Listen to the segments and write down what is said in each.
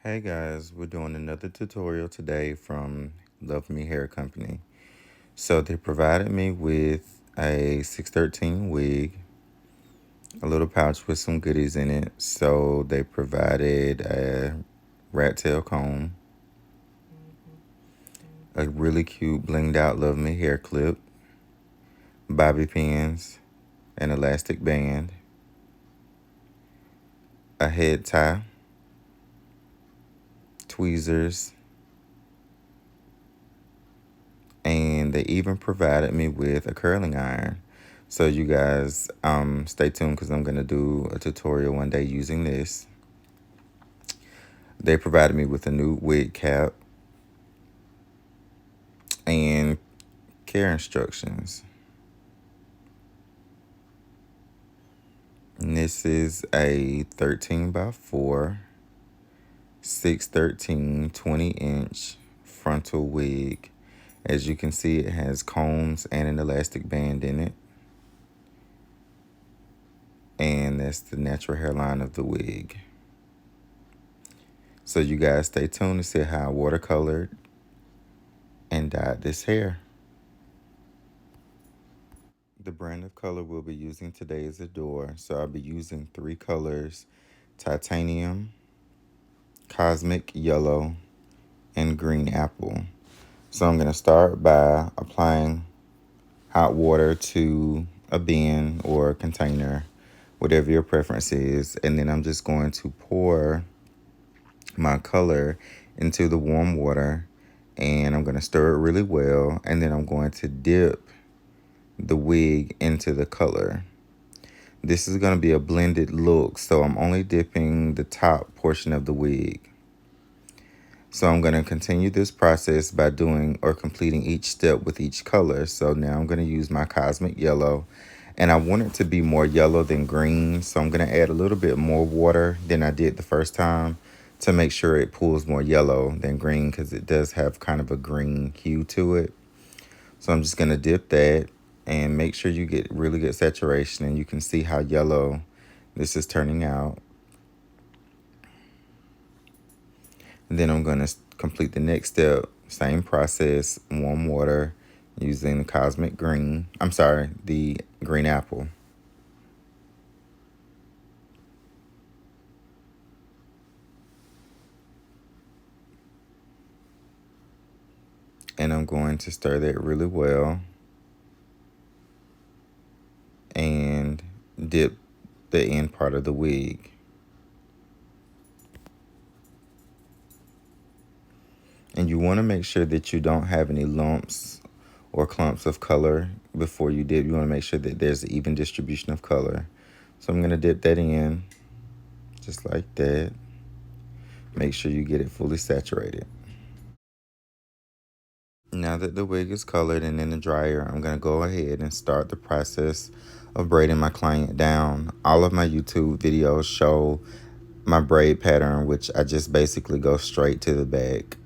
Hey guys, we're doing another tutorial today from LuvMe Hair Company. So they provided me with a 613 wig, a little pouch with some goodies in it. So they provided a rat tail comb, a really cute blinged out LuvMe hair clip, bobby pins, an elastic band, a head tie, tweezers, and they even provided me with a curling iron. So you guys stay tuned because I'm going to do a tutorial one day using this. They provided me with a new wig cap and care instructions. And this is a 13 by 4, 613, 20-inch frontal wig. As you can see, it has combs and an elastic band in it. And that's the natural hairline of the wig. So you guys stay tuned to see how I watercolored and dyed this hair. The brand of color we'll be using today is Adore. So I'll be using 3 colors: titanium, cosmic yellow, and green apple. So I'm going to start by applying hot water to a bin or a container, whatever your preference is. And then I'm just going to pour my color into the warm water, and I'm going to stir it really well. And then I'm going to dip the wig into the color. This is going to be a blended look, so I'm only dipping the top portion of the wig. So I'm going to continue this process by doing or completing each step with each color. So now I'm going to use my cosmic yellow, and I want it to be more yellow than green. So I'm going to add a little bit more water than I did the first time to make sure it pulls more yellow than green, because it does have kind of a green hue to it. So I'm just going to dip that and make sure you get really good saturation, and you can see how yellow this is turning out. And then I'm going to complete the next step, same process, warm water, using the cosmic green. I'm sorry, the green apple. And I'm going to stir that really well and dip the end part of the wig. And you want to make sure that you don't have any lumps or clumps of color before you dip. You want to make sure that there's an even distribution of color. So I'm going to dip that in just like that. Make sure you get it fully saturated. Now that the wig is colored and in the dryer, I'm going to go ahead and start the process of braiding my client down. All of my YouTube videos show my braid pattern, which I just basically go straight to the back.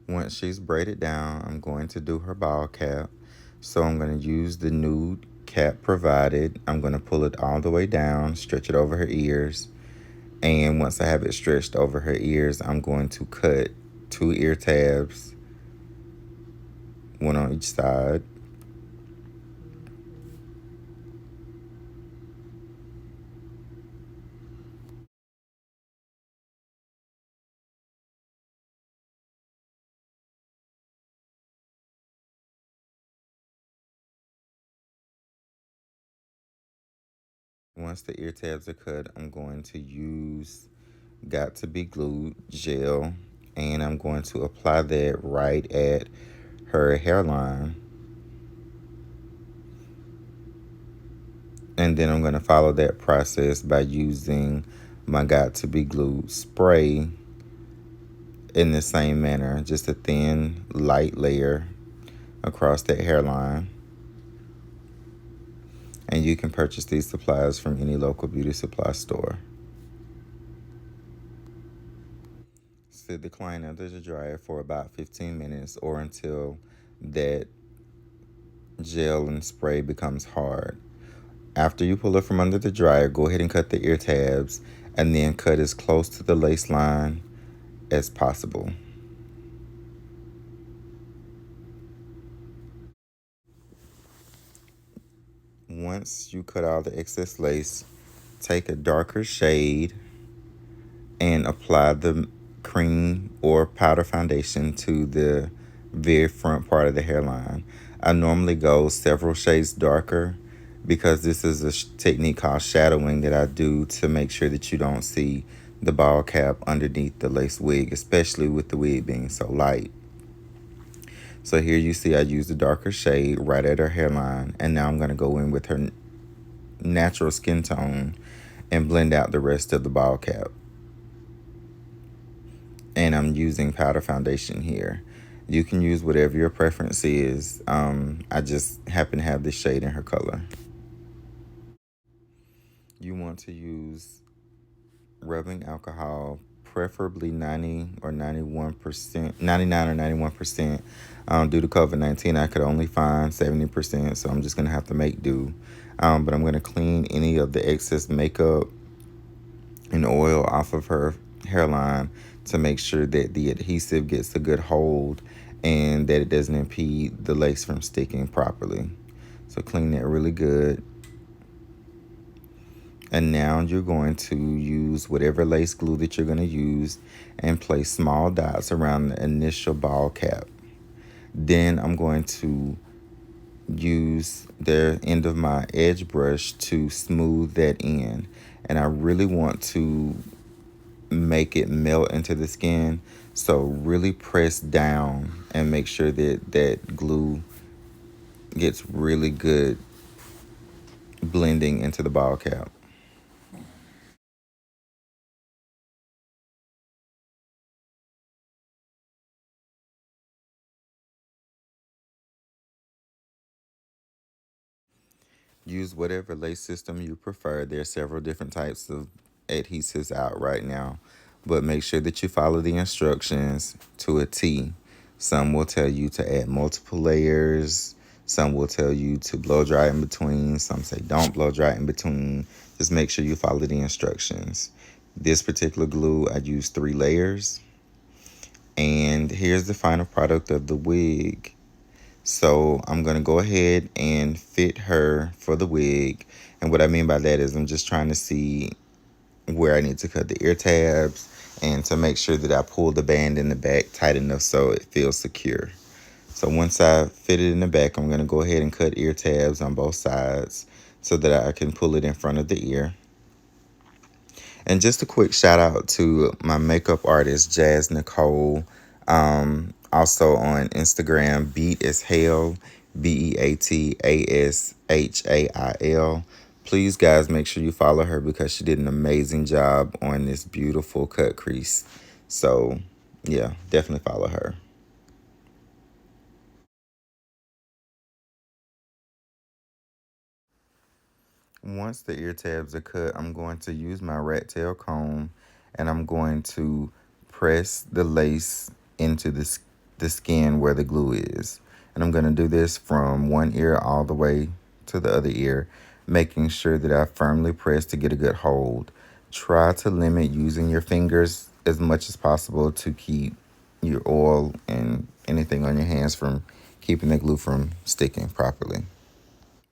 Once she's braided down, I'm going to do her ball cap. So I'm going to use the nude cap provided. I'm going to pull it all the way down, stretch it over her ears. And once I have it stretched over her ears, I'm going to cut 2 ear tabs, one on each side. Once the ear tabs are cut, I'm going to use Got to Be Glued gel, and I'm going to apply that right at her hairline. And then I'm going to follow that process by using my Got to Be Glued spray in the same manner, just a thin, light layer across that hairline. And you can purchase these supplies from any local beauty supply store. Sit the client under the dryer for about 15 minutes or until that gel and spray becomes hard. After you pull it from under the dryer, go ahead and cut the ear tabs and then cut as close to the lace line as possible. Once you cut all the excess lace, take a darker shade and apply the cream or powder foundation to the very front part of the hairline. I normally go several shades darker because this is a technique called shadowing that I do to make sure that you don't see the ball cap underneath the lace wig, especially with the wig being so light. So here you see I used a darker shade right at her hairline, and now I'm going to go in with her natural skin tone and blend out the rest of the ball cap. And I'm using powder foundation here. You can use whatever your preference is. I just happen to have this shade in her color. You want to use rubbing alcohol, preferably 90 or 91%, 99 or 91%. Due to COVID-19, I could only find 70%, so I'm just going to have to make do. But I'm going to clean any of the excess makeup and oil off of her hairline to make sure that the adhesive gets a good hold and that it doesn't impede the lace from sticking properly. So clean that really good. And now you're going to use whatever lace glue that you're going to use and place small dots around the initial ball cap. Then I'm going to use the end of my edge brush to smooth that in. And I really want to make it melt into the skin. So really press down and make sure that that glue gets really good blending into the ball cap. Use whatever lace system you prefer. There are several different types of adhesives out right now, but make sure that you follow the instructions to a T. Some will tell you to add multiple layers. Some will tell you to blow dry in between. Some say don't blow dry in between. Just make sure you follow the instructions. This particular glue, I used 3 layers. And here's the final product of the wig. So I'm going to go ahead and fit her for the wig. And what I mean by that is I'm just trying to see where I need to cut the ear tabs and to make sure that I pull the band in the back tight enough so it feels secure. So once I fit it in the back, I'm going to go ahead and cut ear tabs on both sides so that I can pull it in front of the ear. And just a quick shout out to my makeup artist, Jazz Nicole. Also on Instagram, Beat as Hell, BeatAshail. Please, guys, make sure you follow her because she did an amazing job on this beautiful cut crease. So, yeah, definitely follow her. Once the ear tabs are cut, I'm going to use my rat tail comb and I'm going to press the lace into the skin where the glue is. And I'm going to do this from one ear all the way to the other ear, making sure that I firmly press to get a good hold. Try to limit using your fingers as much as possible to keep your oil and anything on your hands from keeping the glue from sticking properly.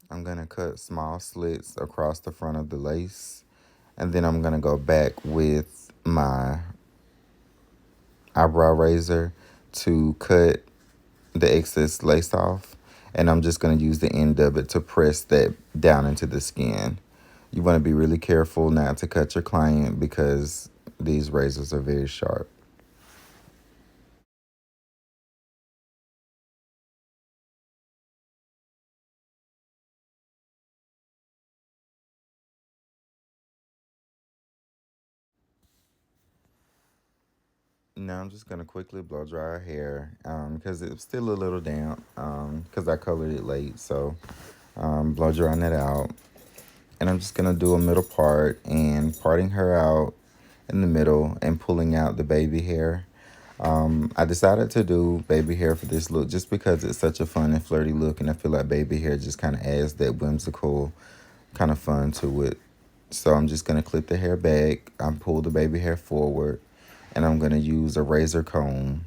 I'm going to cut small slits across the front of the lace. And then I'm going to go back with my eyebrow razor to cut the excess lace off. And I'm just going to use the end of it to press that down into the skin. You want to be really careful not to cut your client because these razors are very sharp. Now I'm just gonna quickly blow dry her hair because it's still a little damp because I colored it late. So blow drying that out, and I'm just gonna do a middle part and parting her out in the middle and pulling out the baby hair. I decided to do baby hair for this look just because it's such a fun and flirty look, and I feel like baby hair just kind of adds that whimsical kind of fun to it. So I'm just gonna clip the hair back. I'm pull the baby hair forward, and I'm gonna use a razor comb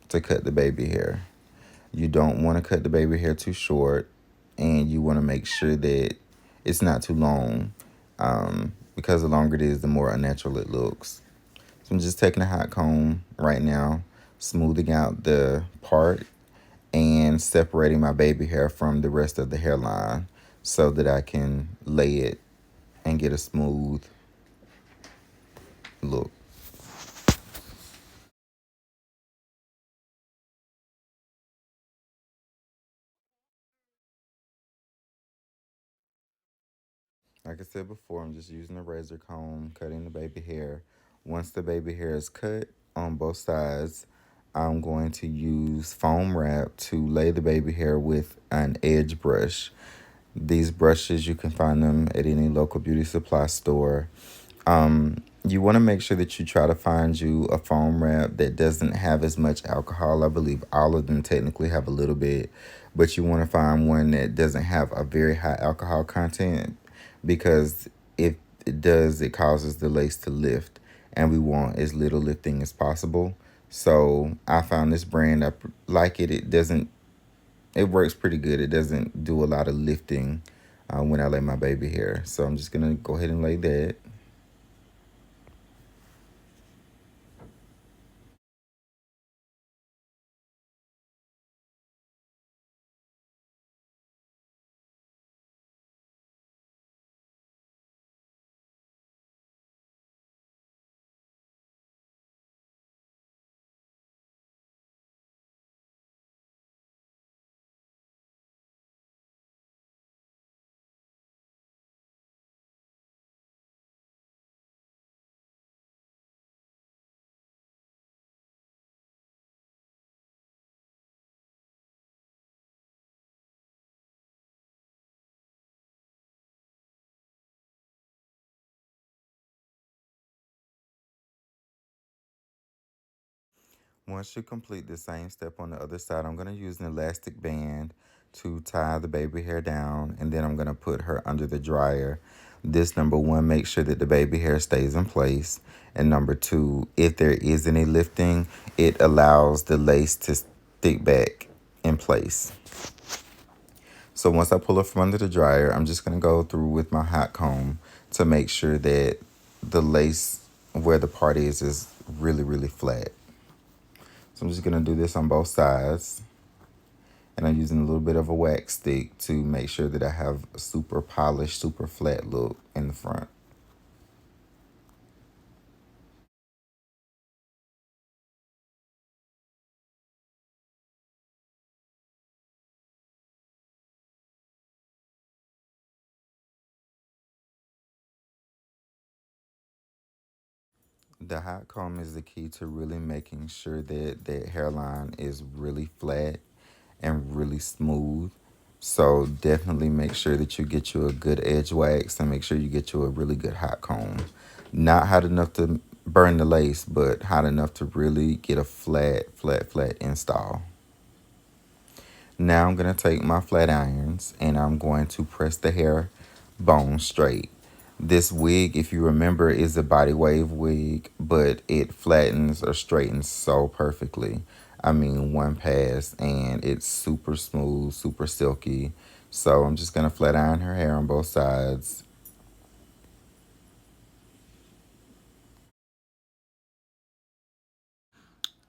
to cut the baby hair. You don't want to cut the baby hair too short, and you want to make sure that it's not too long, because the longer it is, the more unnatural it looks. So I'm just taking a hot comb right now, smoothing out the part and separating my baby hair from the rest of the hairline so that I can lay it and get a smooth look. Like I said before, I'm just using a razor comb, cutting the baby hair. Once the baby hair is cut on both sides, I'm going to use foam wrap to lay the baby hair with an edge brush. These brushes, you can find them at any local beauty supply store. You want to make sure that you try to find you a foam wrap that doesn't have as much alcohol. I believe all of them technically have a little bit, but you want to find one that doesn't have a very high alcohol content because if it does, it causes the lace to lift, and we want as little lifting as possible. So I found this brand. Like it. It doesn't. It works pretty good. It doesn't do a lot of lifting when I lay my baby hair. So I'm just gonna go ahead and lay that. Once you complete the same step on the other side, I'm going to use an elastic band to tie the baby hair down, and then I'm going to put her under the dryer. This, number one, make sure that the baby hair stays in place. And number two, if there is any lifting, it allows the lace to stick back in place. So once I pull it from under the dryer, I'm just going to go through with my hot comb to make sure that the lace where the part is really, really flat. So I'm just going to do this on both sides. And I'm using a little bit of a wax stick to make sure that I have a super polished, super flat look in the front. The hot comb is the key to really making sure that that hairline is really flat and really smooth. So definitely make sure that you get you a good edge wax and make sure you get you a really good hot comb. Not hot enough to burn the lace, but hot enough to really get a flat install. Now I'm going to take my flat irons and I'm going to press the hair bone straight. This wig, if you remember, is a Bodywave wig, but it flattens or straightens so perfectly. I mean, one pass, and it's super smooth, super silky. So I'm just going to flat iron her hair on both sides.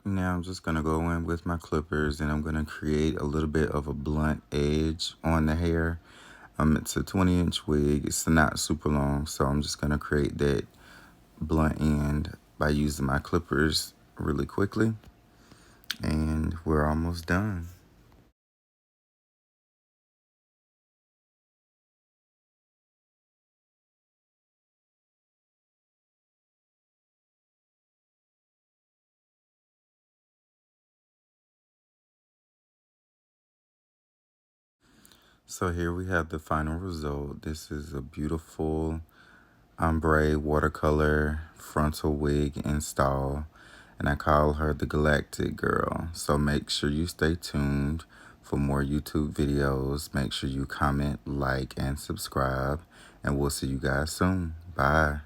Now I'm just going to go in with my clippers and I'm going to create a little bit of a blunt edge on the hair. It's a 20-inch wig. It's not super long, so I'm just gonna create that blunt end by using my clippers really quickly. And we're almost done. So here we have the final result. This is a beautiful ombre watercolor frontal wig install, and I call her the Galactic Girl. So make sure you stay tuned for more YouTube videos. Make sure you comment, like, and subscribe, and we'll see you guys soon. Bye.